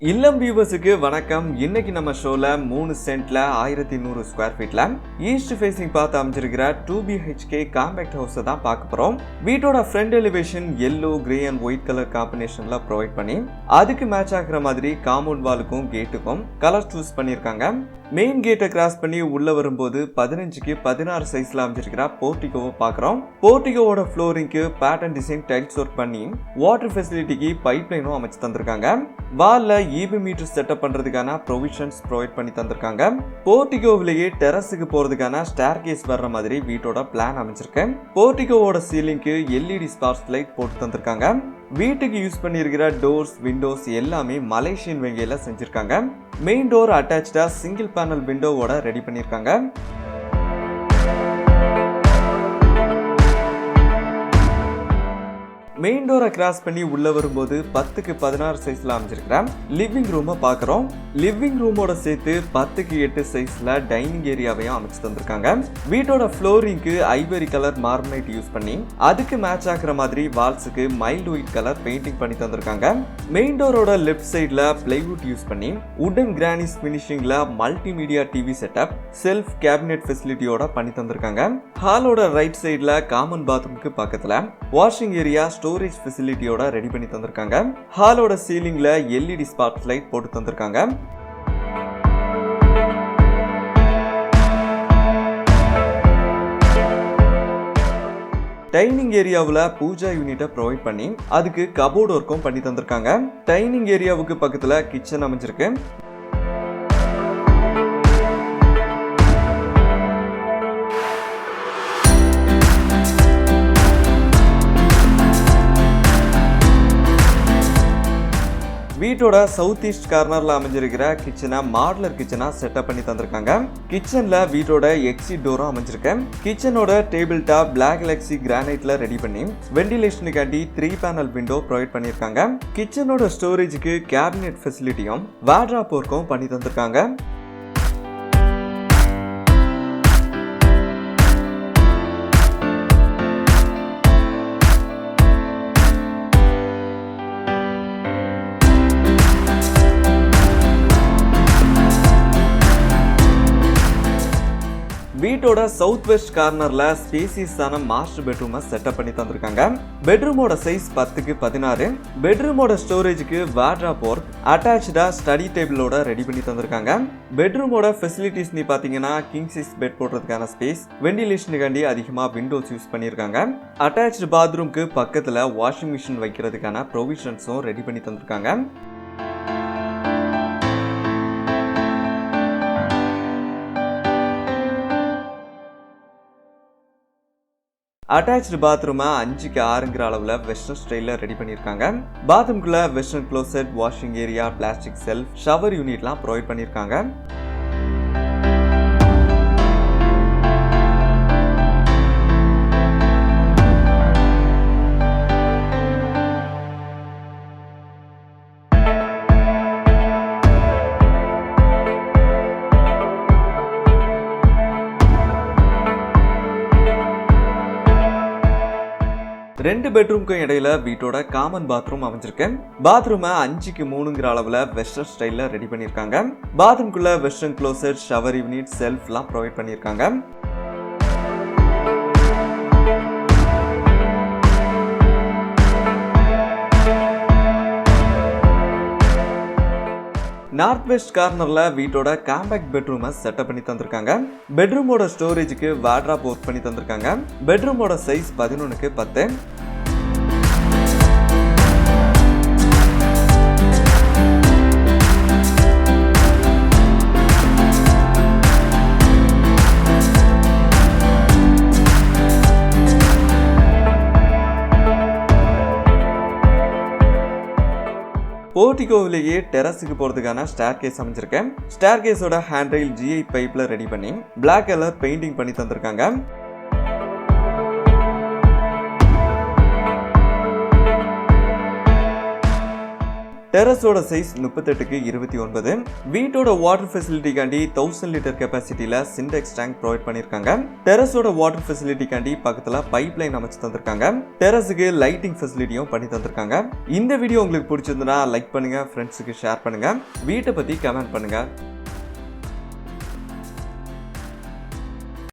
இல்லம் வியூவர்ஸுக்கு வணக்கம். இன்னைக்கு நம்ம ஷோல 3 சென்ட்ல 1100 ஸ்கொயர் ஃபீட்ல ஈஸ்ட் ஃபேசிங் பார்த்து அமைஞ்சிருக்கிற 2BHK காம்பேக்ட் ஹவுஸை தான் பார்க்க போறோம். வீட்டோட front elevation yellow, grey and white colour காம்பினேஷன்ல ப்ரொவைட் பண்ணி அதுக்கு மேட்ச் ஆகிற மாதிரி காம்பவுண்ட் வாலுக்கும் கேட்டுக்கும் கலர் சூஸ் பண்ணியிருக்காங்க. மெயின் கேட்டை கிராஸ் பண்ணி உள்ள வரும்போது 15க்கு 16 சைஸ்ல அமைஞ்சிருக்கிற போர்டிகோவை பார்க்குறோம். போர்டிகோவோட ஃப்ளோரிங்க்கு பேட்டர்ன் டிசைன் டைல்ஸ் ஒர்க் பண்ணி வாட்டர் ஃபெசிலிட்டிக்கு பைப் லைனும் அமைச்சு தந்திருக்காங்க. வால்ல EB மீட்டர் செட்டப் பண்றதுக்கான ப்ரொவிஷன்ஸ் ப்ரொவைட் பண்ணி தந்திருக்காங்க. போர்டிகோவிலேயே டெரஸுக்கு போறதுக்கான ஸ்டேர் கேஸ் வர்ற மாதிரி வீட்டோட பிளான் அமைச்சிருக்கு. போர்டிகோவோட சீலிங்க்கு LED ஸ்பார்க் லைட் போட்டு தந்திருக்காங்க. வீட்டுக்கு யூஸ் பண்ணியிருக்கிற டோர்ஸ், விண்டோஸ் எல்லாமே மலேசியன் வெங்கையில செஞ்சிருக்காங்க. மெயின் டோர் அட்டாச்சா சிங்கிள் பேனல் விண்டோவோட ரெடி பண்ணியிருக்காங்க. மெயின் டோரை கிராஸ் பண்ணி உள்ள வரும்போது 10க்கு 16 சைஸ்ல அமைஞ்சிருக்கிற லிவிங் ரூமை பார்க்குறோம். லிவிங் ரூமோட சேர்த்து 10க்கு 8 சைஸ்ல டைனிங் ஏரியாவையும் அமைச்சு தந்திருக்காங்க. வீட்டோட ஃப்ளோரிங்க்கு ஐவரி கலர் மார்பனைட் யூஸ் பண்ணி அதுக்கு மேட்ச் ஆகிற மாதிரி வால்ஸுக்கு மைல்டு ஒயிட் கலர் பெயிண்டிங் பண்ணி தந்திருக்காங்க. மெயின் டோரோட லெஃப்ட் சைட்ல பிளைவுட் யூஸ் பண்ணி உடன் கிரானிஸ் பினிஷிங்ல multimedia TV setup, shelf cabinet ஃபெசிலிட்டியோட பண்ணி தந்திருக்காங்க. ஹாலோட ரைட் சைட்ல காமன் பாத்ரூமுக்கு பக்கத்துல வாஷிங் ஏரியா, ஸ்டோரேஜ் ஃபெசிலிட்டியோட ரெடி பண்ணி தந்திருக்காங்க. ஹாலோட சீலிங்ல LED ஸ்பார்க் லைட் போட்டு தந்திருக்காங்க. டைனிங் ஏரியாவில் பூஜா யூனிட்டை ப்ரொவைட் பண்ணி அதுக்கு கபோர்ட் ஒர்க்கும் பண்ணி தந்திருக்காங்க. டைனிங் ஏரியாவுக்கு பக்கத்துல கிச்சன் அமைஞ்சிருக்கு. வீட்டோட சவுத் ஈஸ்ட் கார்னர்ல அமைஞ்சிருக்கிற கிச்சனை மாடுலர் கிச்சனா செட்டப் பண்ணி தந்திருக்காங்க. கிச்சன்ல வீட்டோட எக்ஸிட் டோரும் அமைஞ்சிருக்கு. கிச்சனோட டேபிள் டாப் பிளாக் லெக்ஸி கிரானைட்ல ரெடி பண்ணி வெண்டிலேஷனுக்காண்டி 3 பேனல் விண்டோ ப்ரொவைட் பண்ணியிருக்காங்க. கிச்சனோட ஸ்டோரேஜுக்கு கேபினெட் ஃபெசிலிட்டியும் வார்ட்ராப் ஒர்க்கும் பண்ணி தந்திருக்காங்க. வீட்டோட சவுத் வெஸ்ட் கார்னர்ல ஸ்பேசியஸான மாஸ்டர் பெட்ரூமை செட்டப் பண்ணி தந்திருக்காங்க. பெட்ரூமோட சைஸ் 10க்கு 16. பெட்ரூமோட ஸ்டோரேஜுக்கு வார்ட்ராப் ஒர்க் அட்டாச்சா ஸ்டடி டேபிளோட ரெடி பண்ணி தந்திருக்காங்க. பெட்ரூமோட ஃபெசிலிட்டிஸ் நீ பாத்தீங்கன்னா கிங் சைஸ் பெட் போடுறதுக்கான ஸ்பேஸ், வெண்டிலேஷனுக்காண்டி அதிகமா விண்டோஸ் யூஸ் பண்ணியிருக்காங்க. அட்டாச்சு பாத்ரூம்க்கு பக்கத்துல வாஷிங் மிஷின் வைக்கிறதுக்கான ப்ரொவிஷன்ஸும் ரெடி பண்ணி தந்திருக்காங்க. அட்டாச்சு பாத்ரூமை 5க்கு 6ங்கிற அளவுல வெஸ்டர்ன் ஸ்டைல்ல ரெடி பண்ணியிருக்காங்க. பாத்ரூம்குள்ள western closet, washing area, plastic shelf, shower யூனிட்லாம் ப்ரொவைட் பண்ணியிருக்காங்க. ரெண்டு பெட்ரூம்க்கும் இடையில வீட்டோட காமன் பாத்ரூம் அமைஞ்சிருக்கு. பாத்ரூமை 5க்கு 3ங்கிற அளவுல வெஸ்டர்ன் ஸ்டைல்ல ரெடி பண்ணியிருக்காங்க. பாத்ரூம்குள்ள வெஸ்டர்ன் க்ளோசெட், ஷவர் யூனிட், செல்ஃப்லாம் ப்ரொவைட் பண்ணியிருக்காங்க. நார்த் வெஸ்ட் கார்னர்ல வீட்டோட காம்பேக்ட் பெட்ரூமை செட்டப் பண்ணி தந்திருக்காங்க. பெட்ரூமோட ஸ்டோரேஜுக்கு வார்ட்ராப் ஒர்க் பண்ணி தந்திருக்காங்க. பெட்ரூமோட சைஸ் 11க்கு 10. போர்டிகோவிலேயே டெரஸுக்கு போறதுக்கான ஸ்டேர் கேஸ் அமைஞ்சிருக்கேன். ஸ்டேர் கேஸோட ஹேண்ட் ரெயில் GI பைப்ல ரெடி பண்ணி பிளாக் கலர் பெயிண்டிங் பண்ணி தந்திருக்காங்க. டெரஸோட சைஸ் 38க்கு 29. வீட்டோட வாட்டர் ஃபெசிலிட்டிக்காண்டி 1000 லிட்டர் கெப்பாசிட்டியில சிண்டெக்ஸ் டேங்க் ப்ரொவைட் பண்ணிருக்காங்க. டெரஸோட வாட்டர் ஃபெசிலிட்டிக்காண்டி பக்கத்துல பைப் லைன் அமைச்சு தந்திருக்காங்க. டெரஸுக்கு லைட்டிங் ஃபெசிலிட்டியும் பண்ணி தந்திருக்காங்க. இந்த வீடியோ உங்களுக்கு பிடிச்சிருந்தா லைக் பண்ணுங்க, ஃப்ரெண்ட்ஸுக்கு ஷேர் பண்ணுங்க, வீட்டை பத்தி கமெண்ட் பண்ணுங்க.